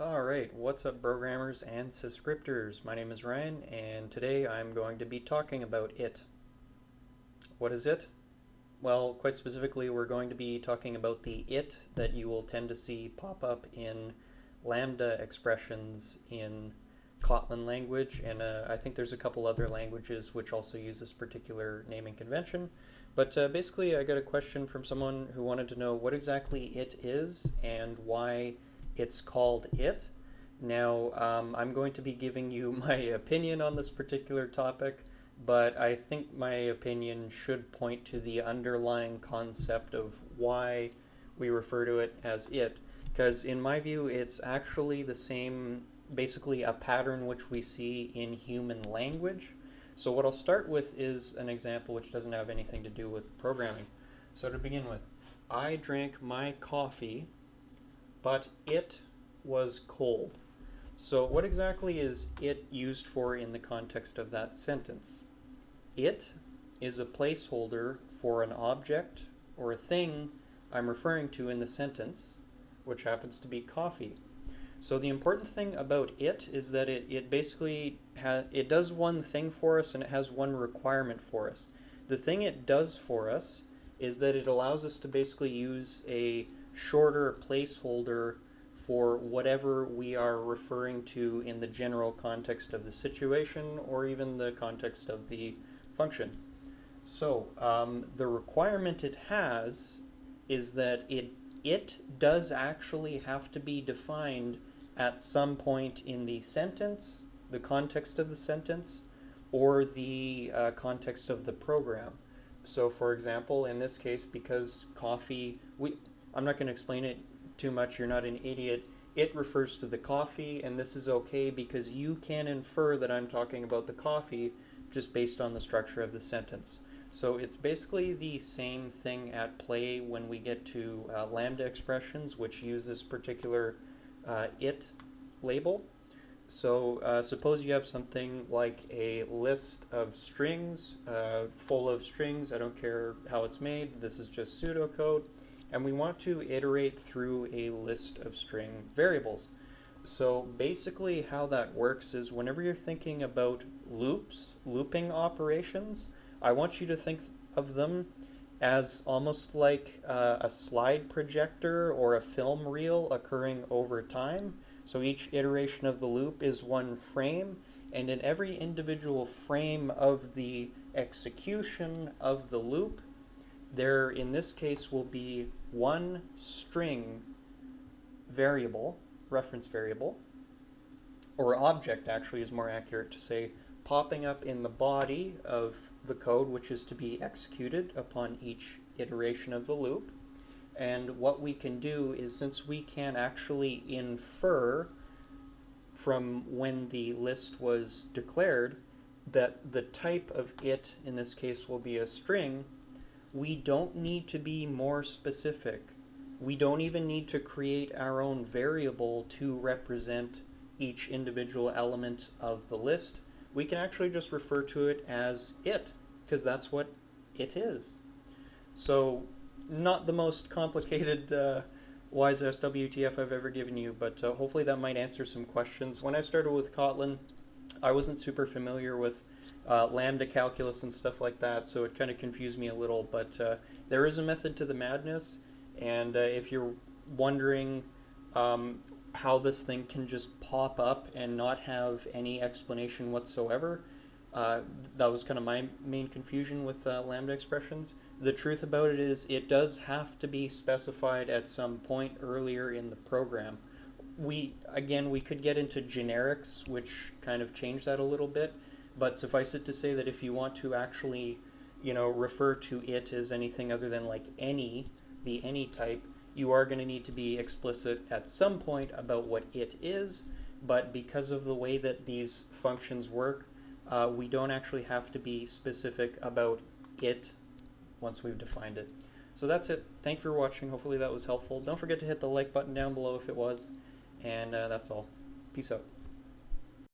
Alright, what's up programmers and subscriptors? My name is Ryan and today I'm going to be talking about it. What is it? Well, quite specifically we're going to be talking about the it that you will tend to see pop up in Lambda expressions in Kotlin language, and I think there's a couple other languages which also use this particular naming convention. But basically I got a question from someone who wanted to know what exactly it is and why it's called it. Now, I'm going to be giving you my opinion on this particular topic, but I think my opinion should point to the underlying concept of why we refer to it as it. Because in my view, it's actually the same, basically a pattern which we see in human language. So what I'll start with is an example which doesn't have anything to do with programming. So to begin with, I drank my coffee, but it was cold. So what exactly is it used for in the context of that sentence? It is a placeholder for an object or a thing I'm referring to in the sentence, which happens to be coffee. So the important thing about it is that it basically it does one thing for us and it has one requirement for us. The thing it does for us is that it allows us to basically use a shorter placeholder for whatever we are referring to in the general context of the situation or even the context of the function. So the requirement it has is that it does actually have to be defined at some point in the sentence, the context of the sentence, or the context of the program. So for example, in this case, because coffee, I'm not going to explain it too much, you're not an idiot. It refers to the coffee, and this is okay because you can infer that I'm talking about the coffee just based on the structure of the sentence. So it's basically the same thing at play when we get to Lambda expressions, which use this particular it label. So suppose you have something like a list of strings, full of strings. I don't care how it's made. This is just pseudocode. And we want to iterate through a list of string variables. So basically how that works is whenever you're thinking about looping operations, I want you to think of them as almost like a slide projector or a film reel occurring over time. So each iteration of the loop is one frame, and in every individual frame of the execution of the loop, there in this case will be one string variable, reference variable, or object actually is more accurate to say, popping up in the body of the code which is to be executed upon each iteration of the loop. And what we can do is, since we can actually infer from when the list was declared that the type of it in this case will be a string, we don't need to be more specific. We don't even need to create our own variable to represent each individual element of the list. We can actually just refer to it as it, because that's what it is. So not the most complicated wiseAss WTF I've ever given you, but hopefully that might answer some questions. When I started with Kotlin, I wasn't super familiar with Lambda calculus and stuff like that, so it kind of confused me a little, but there is a method to the madness, and if you're wondering how this thing can just pop up and not have any explanation whatsoever, that was kind of my main confusion with Lambda expressions. The truth about it is it does have to be specified at some point earlier in the program. We could get into generics, which kind of change that a little bit, but suffice it to say that if you want to actually, refer to it as anything other than like the any type, you are going to need to be explicit at some point about what it is, but because of the way that these functions work, we don't actually have to be specific about it once we've defined it. So that's it. Thank you for watching. Hopefully that was helpful. Don't forget to hit the like button down below if it was, and that's all. Peace out.